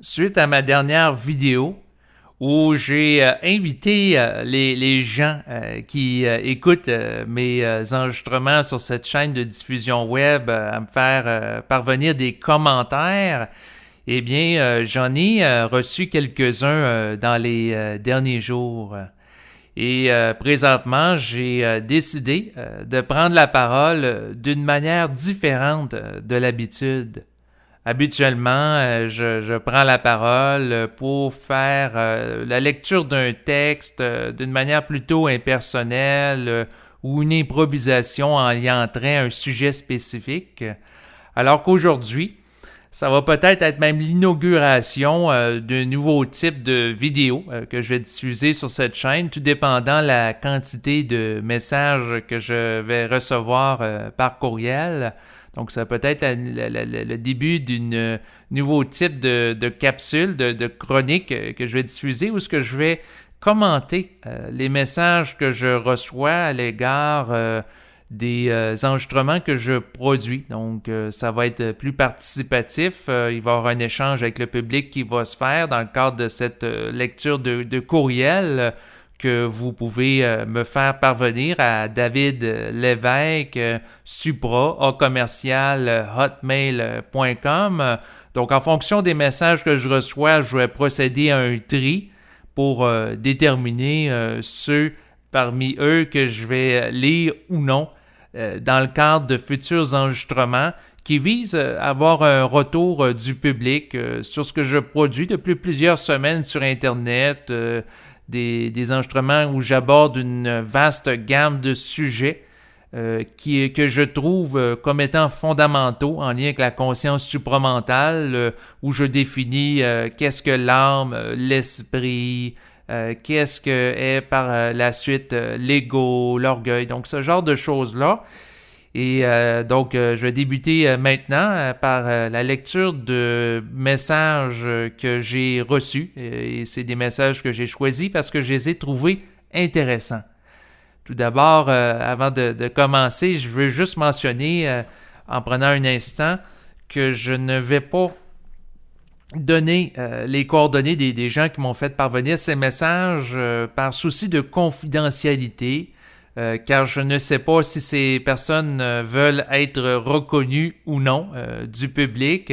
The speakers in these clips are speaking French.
Suite à ma dernière vidéo où j'ai invité les gens qui écoutent mes enregistrements sur cette chaîne de diffusion web à me faire parvenir des commentaires, eh bien, j'en ai reçu quelques-uns dans les derniers jours. Et présentement, j'ai décidé de prendre la parole d'une manière différente de l'habitude. Habituellement, je prends la parole pour faire la lecture d'un texte d'une manière plutôt impersonnelle ou une improvisation en liant un sujet spécifique. Alors qu'aujourd'hui, ça va peut-être être même l'inauguration d'un nouveau type de vidéo que je vais diffuser sur cette chaîne, tout dépendant la quantité de messages que je vais recevoir par courriel. Donc, ça peut être le début d'un nouveau type de capsule, de chronique que je vais diffuser où ce que je vais commenter les messages que je reçois à l'égard des enregistrements que je produis. Donc, ça va être plus participatif. Il va y avoir un échange avec le public qui va se faire dans le cadre de cette lecture de courriel que vous pouvez me faire parvenir à David Lévesque, supra, a commercial, hotmail.com. Donc, en fonction des messages que je reçois, je vais procéder à un tri pour déterminer ceux parmi eux que je vais lire ou non dans le cadre de futurs enregistrements qui visent à avoir un retour du public sur ce que je produis depuis plusieurs semaines sur Internet, des enregistrements où j'aborde une vaste gamme de sujets que je trouve comme étant fondamentaux en lien avec la conscience supramentale, où je définis qu'est-ce que l'âme, l'esprit, qu'est-ce que est par la suite l'ego, l'orgueil, donc ce genre de choses-là. Et donc, je vais débuter maintenant par la lecture de messages que j'ai reçus. Et c'est des messages que j'ai choisis parce que je les ai trouvés intéressants. Tout d'abord, avant de commencer, je veux juste mentionner, en prenant un instant, que je ne vais pas donner les coordonnées des gens qui m'ont fait parvenir ces messages par souci de confidentialité. Car je ne sais pas si ces personnes veulent être reconnues ou non du public,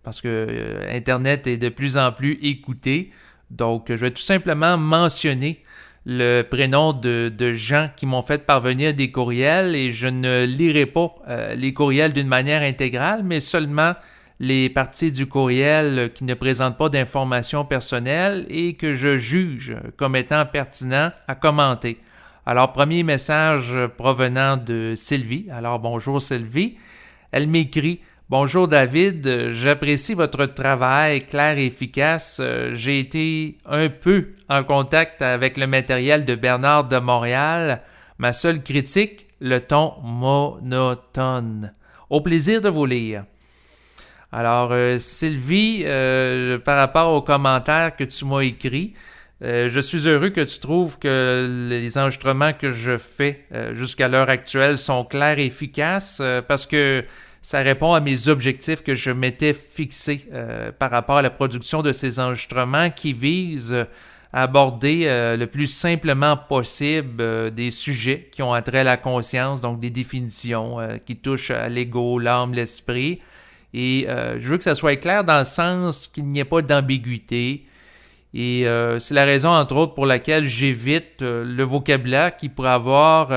parce que Internet est de plus en plus écouté. Donc, je vais tout simplement mentionner le prénom de gens qui m'ont fait parvenir des courriels et je ne lirai pas les courriels d'une manière intégrale, mais seulement les parties du courriel qui ne présentent pas d'informations personnelles et que je juge comme étant pertinents à commenter. Alors, premier message provenant de Sylvie. Alors, bonjour Sylvie. Elle m'écrit: bonjour David, j'apprécie votre travail clair et efficace. J'ai été un peu en contact avec le matériel de Bernard de Montréal. Ma seule critique, le ton monotone. Au plaisir de vous lire. Alors, Sylvie, par rapport aux commentaires que tu m'as écrits, je suis heureux que tu trouves que les enregistrements que je fais jusqu'à l'heure actuelle sont clairs et efficaces parce que ça répond à mes objectifs que je m'étais fixés par rapport à la production de ces enregistrements qui visent à aborder le plus simplement possible des sujets qui ont attrait à la conscience, donc des définitions qui touchent à l'ego, l'âme, l'esprit. Et je veux que ça soit clair dans le sens qu'il n'y ait pas d'ambiguïté. Et c'est la raison, entre autres, pour laquelle j'évite le vocabulaire qui pourrait avoir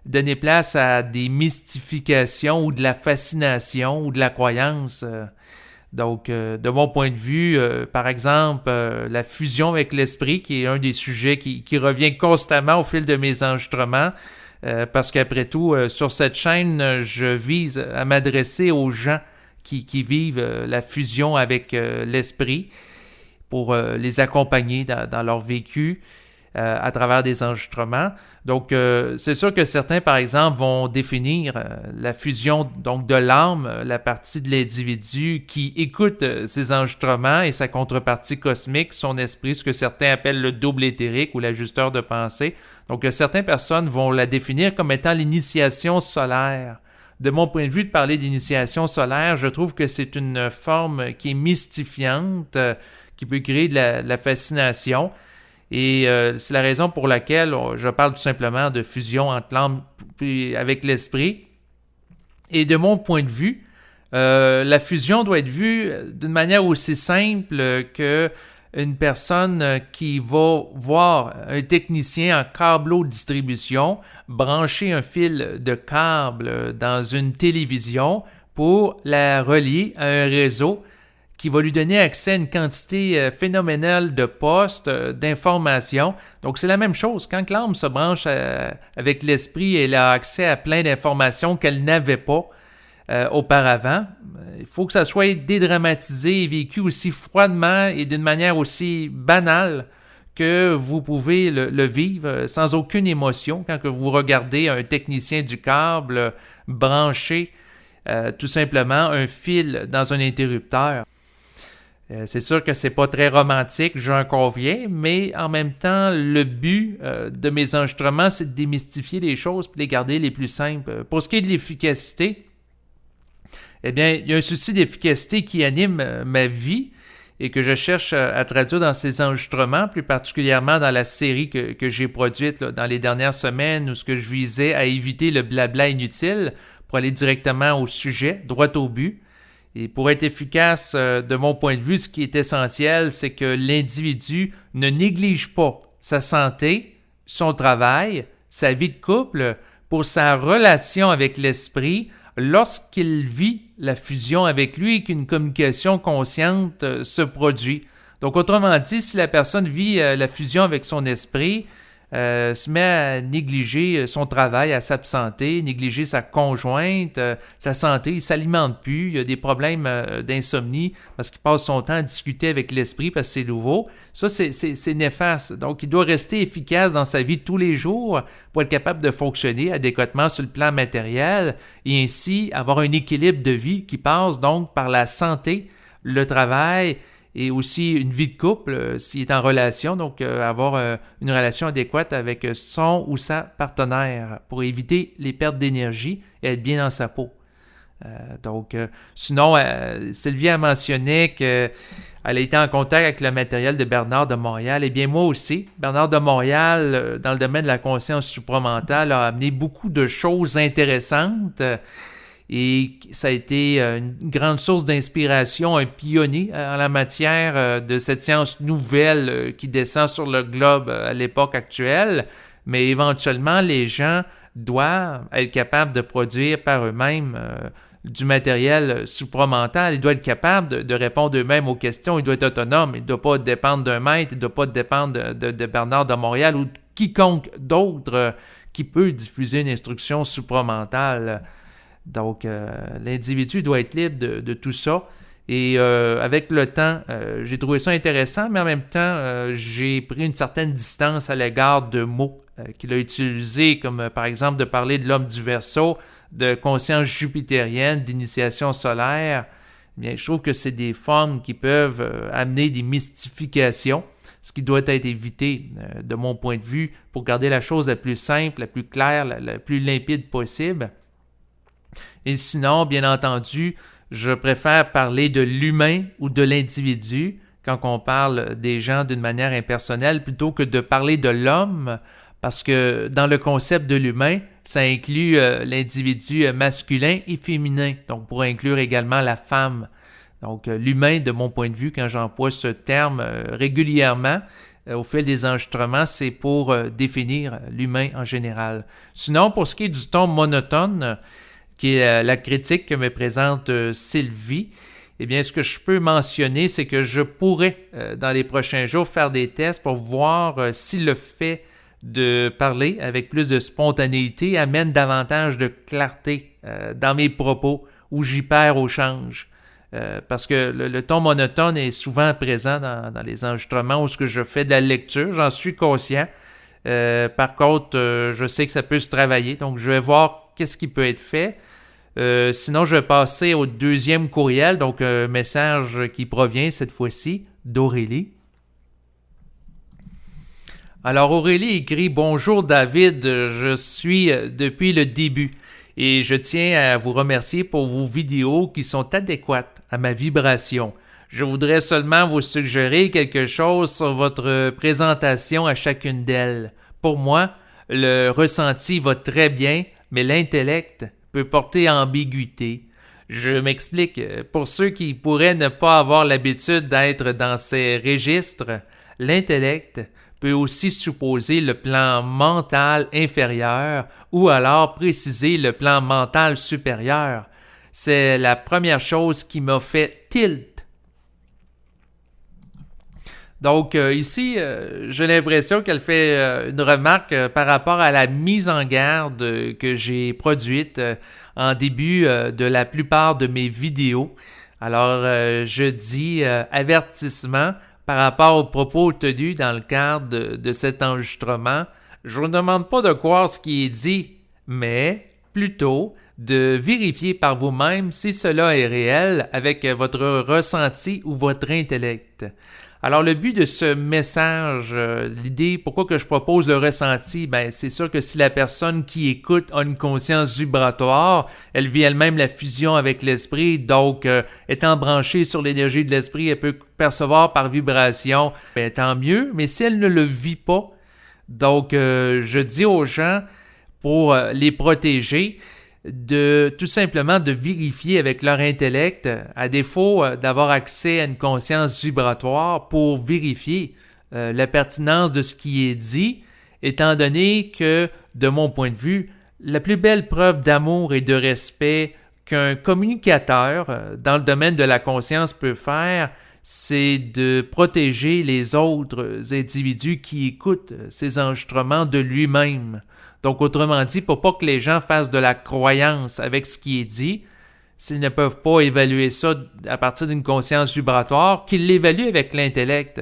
donné place à des mystifications ou de la fascination ou de la croyance. Donc, de mon point de vue, par exemple, la fusion avec l'esprit, qui est un des sujets qui revient constamment au fil de mes enregistrements, parce qu'après tout, sur cette chaîne, je vise à m'adresser aux gens qui vivent la fusion avec l'esprit, pour les accompagner dans leur vécu à travers des enregistrements. Donc, c'est sûr que certains, par exemple, vont définir la fusion donc de l'âme, la partie de l'individu qui écoute ces enregistrements et sa contrepartie cosmique, son esprit, ce que certains appellent le double éthérique ou l'ajusteur de pensée. Donc, certaines personnes vont la définir comme étant l'initiation solaire de mon point de vue, de parler d'initiation solaire. Je trouve que c'est une forme qui est mystifiante, qui peut créer de la fascination. Et c'est la raison pour laquelle je parle tout simplement de fusion entre l'âme avec l'esprit. Et de mon point de vue, la fusion doit être vue d'une manière aussi simple que une personne qui va voir un technicien en câbleau-distribution brancher un fil de câble dans une télévision pour la relier à un réseau qui va lui donner accès à une quantité phénoménale de postes, d'informations. Donc, c'est la même chose. Quand l'âme se branche avec l'esprit, elle a accès à plein d'informations qu'elle n'avait pas auparavant. Il faut que ça soit dédramatisé et vécu aussi froidement et d'une manière aussi banale que vous pouvez le vivre sans aucune émotion quand que vous regardez un technicien du câble brancher tout simplement un fil dans un interrupteur. C'est sûr que c'est pas très romantique, j'en conviens, mais en même temps, le but de mes enregistrements, c'est de démystifier les choses et de les garder les plus simples. Pour ce qui est de l'efficacité, eh bien, il y a un souci d'efficacité qui anime ma vie et que je cherche à traduire dans ces enregistrements, plus particulièrement dans la série que j'ai produite là, dans les dernières semaines, où ce que je visais à éviter le blabla inutile pour aller directement au sujet, droit au but. Et pour être efficace, de mon point de vue, ce qui est essentiel, c'est que l'individu ne néglige pas sa santé, son travail, sa vie de couple pour sa relation avec l'esprit lorsqu'il vit la fusion avec lui et qu'une communication consciente se produit. Donc, autrement dit, si la personne vit la fusion avec son esprit, se met à négliger son travail, à s'absenter, négliger sa conjointe, sa santé, il ne s'alimente plus, il y a des problèmes d'insomnie parce qu'il passe son temps à discuter avec l'esprit parce que c'est nouveau. Ça, c'est néfaste. Donc, il doit rester efficace dans sa vie de tous les jours pour être capable de fonctionner adéquatement sur le plan matériel et ainsi avoir un équilibre de vie qui passe donc par la santé, le travail, et aussi une vie de couple s'il est en relation, donc avoir une relation adéquate avec son ou sa partenaire pour éviter les pertes d'énergie et être bien dans sa peau. Sinon, Sylvie a mentionné qu'elle a été en contact avec le matériel de Bernard de Montréal. Eh bien, moi aussi, Bernard de Montréal, dans le domaine de la conscience supramentale, a amené beaucoup de choses intéressantes. Et ça a été une grande source d'inspiration, un pionnier en la matière de cette science nouvelle qui descend sur le globe à l'époque actuelle. Mais éventuellement, les gens doivent être capables de produire par eux-mêmes du matériel supramental. Ils doivent être capables de répondre eux-mêmes aux questions. Ils doivent être autonomes. Ils ne doivent pas dépendre d'un maître. Ils ne doivent pas dépendre de Bernard de Montréal ou de quiconque d'autre qui peut diffuser une instruction supramentale. Donc, l'individu doit être libre de tout ça. Et avec le temps, j'ai trouvé ça intéressant, mais en même temps, j'ai pris une certaine distance à l'égard de mots qu'il a utilisés, comme par exemple de parler de l'homme du Verseau, de conscience jupitérienne, d'initiation solaire. Bien, je trouve que c'est des formes qui peuvent amener des mystifications, ce qui doit être évité de mon point de vue pour garder la chose la plus simple, la plus claire, la plus limpide possible. Et sinon, bien entendu, je préfère parler de l'humain ou de l'individu quand on parle des gens d'une manière impersonnelle plutôt que de parler de l'homme, parce que dans le concept de l'humain, ça inclut l'individu masculin et féminin, donc pour inclure également la femme. Donc l'humain, de mon point de vue, quand j'emploie ce terme régulièrement, au fil des enregistrements, c'est pour définir l'humain en général. Sinon, pour ce qui est du ton monotone, qui est la critique que me présente Sylvie, eh bien, ce que je peux mentionner, c'est que je pourrais, dans les prochains jours, faire des tests pour voir si le fait de parler avec plus de spontanéité amène davantage de clarté dans mes propos ou j'y perds au change. Parce que le ton monotone est souvent présent dans les enregistrements où ce que je fais de la lecture, j'en suis conscient. Par contre, je sais que ça peut se travailler, donc je vais voir qu'est-ce qui peut être fait. Sinon, je vais passer au deuxième courriel, donc un message qui provient cette fois-ci d'Aurélie. Alors Aurélie écrit « Bonjour David, je suis depuis le début Et je tiens à vous remercier pour vos vidéos qui sont adéquates à ma vibration. Je voudrais seulement vous suggérer quelque chose sur votre présentation à chacune d'elles. Pour moi, le ressenti va très bien, mais l'intellect peut porter ambiguïté. Je m'explique. Pour ceux qui pourraient ne pas avoir l'habitude d'être dans ces registres, l'intellect peut aussi supposer le plan mental inférieur ou alors préciser le plan mental supérieur. C'est la première chose qui m'a fait tilt. Donc ici, j'ai l'impression qu'elle fait une remarque par rapport à la mise en garde que j'ai produite en début de la plupart de mes vidéos. Alors, je dis avertissement par rapport aux propos tenus dans le cadre de cet enregistrement. Je ne vous demande pas de croire ce qui est dit, mais plutôt de vérifier par vous-même si cela est réel avec votre ressenti ou votre intellect. Alors, le but de ce message, l'idée, pourquoi que je propose le ressenti, c'est sûr que si la personne qui écoute a une conscience vibratoire, elle vit elle-même la fusion avec l'esprit, donc étant branchée sur l'énergie de l'esprit, elle peut percevoir par vibration, tant mieux, mais si elle ne le vit pas, donc je dis aux gens, pour les protéger, de tout simplement de vérifier avec leur intellect, à défaut d'avoir accès à une conscience vibratoire, pour vérifier la pertinence de ce qui est dit, étant donné que, de mon point de vue, la plus belle preuve d'amour et de respect qu'un communicateur dans le domaine de la conscience peut faire, c'est de protéger les autres individus qui écoutent ces enregistrements de lui-même. Donc, autrement dit, pour pas que les gens fassent de la croyance avec ce qui est dit, s'ils ne peuvent pas évaluer ça à partir d'une conscience vibratoire, qu'ils l'évaluent avec l'intellect.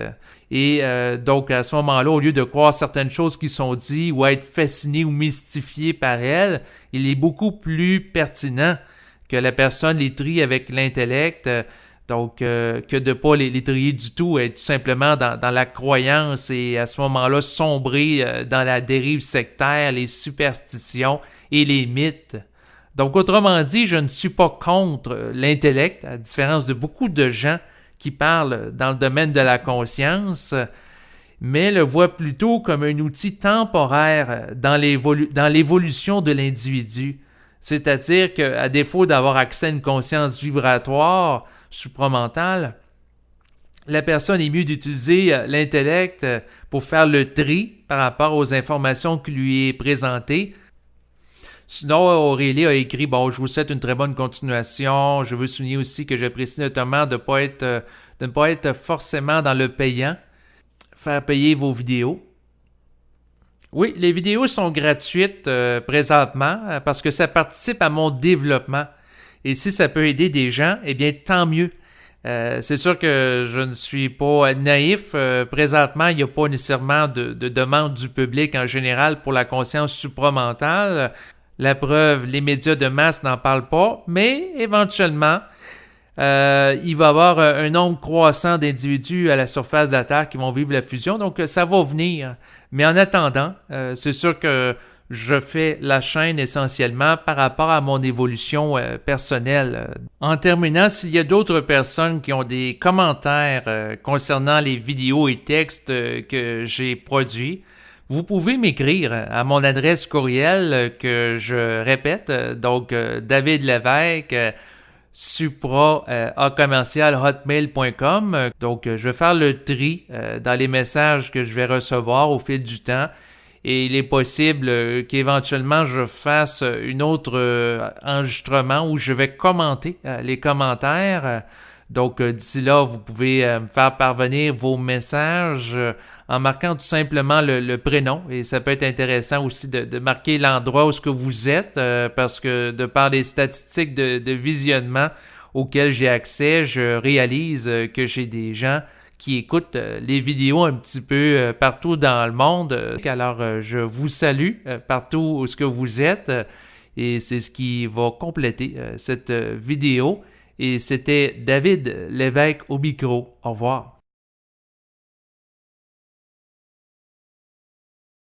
Et donc, à ce moment-là, au lieu de croire certaines choses qui sont dites ou être fasciné ou mystifié par elles, il est beaucoup plus pertinent que la personne les trie avec l'intellect, donc que de ne pas les trier du tout, être tout simplement dans la croyance et à ce moment-là sombrer dans la dérive sectaire, les superstitions et les mythes. Donc, autrement dit, je ne suis pas contre l'intellect, à la différence de beaucoup de gens qui parlent dans le domaine de la conscience, mais le voient plutôt comme un outil temporaire dans l'évolution de l'individu. C'est-à-dire qu'à défaut d'avoir accès à une conscience vibratoire supramentale, la personne est mieux d'utiliser l'intellect pour faire le tri par rapport aux informations qui lui est présentées. Sinon, Aurélie a écrit « Bon, je vous souhaite une très bonne continuation. Je veux souligner aussi que j'apprécie notamment de ne pas être forcément dans le payant. Faire payer vos vidéos. » Oui, les vidéos sont gratuites présentement parce que ça participe à mon développement. Et si ça peut aider des gens, eh bien, tant mieux. C'est sûr que je ne suis pas naïf. Présentement, il n'y a pas nécessairement de demande du public en général pour la conscience supramentale. La preuve, les médias de masse n'en parlent pas, mais éventuellement, il va y avoir un nombre croissant d'individus à la surface de la Terre qui vont vivre la fusion, donc ça va venir. Mais en attendant, c'est sûr que je fais la chaîne essentiellement par rapport à mon évolution personnelle. En terminant, s'il y a d'autres personnes qui ont des commentaires concernant les vidéos et textes que j'ai produits, vous pouvez m'écrire à mon adresse courriel que je répète, donc David Lévesque, supra@hotmail.com. Donc, je vais faire le tri dans les messages que je vais recevoir au fil du temps. Et il est possible qu'éventuellement je fasse une autre enregistrement où je vais commenter les commentaires. Donc, d'ici là, vous pouvez me faire parvenir vos messages en marquant tout simplement le prénom. Et ça peut être intéressant aussi de marquer l'endroit où ce que vous êtes parce que de par les statistiques de visionnement auxquelles j'ai accès, je réalise que j'ai des gens qui écoutent les vidéos un petit peu partout dans le monde. Alors, je vous salue partout où ce que vous êtes et c'est ce qui va compléter cette vidéo. Et c'était David Lévesque au micro. Au revoir.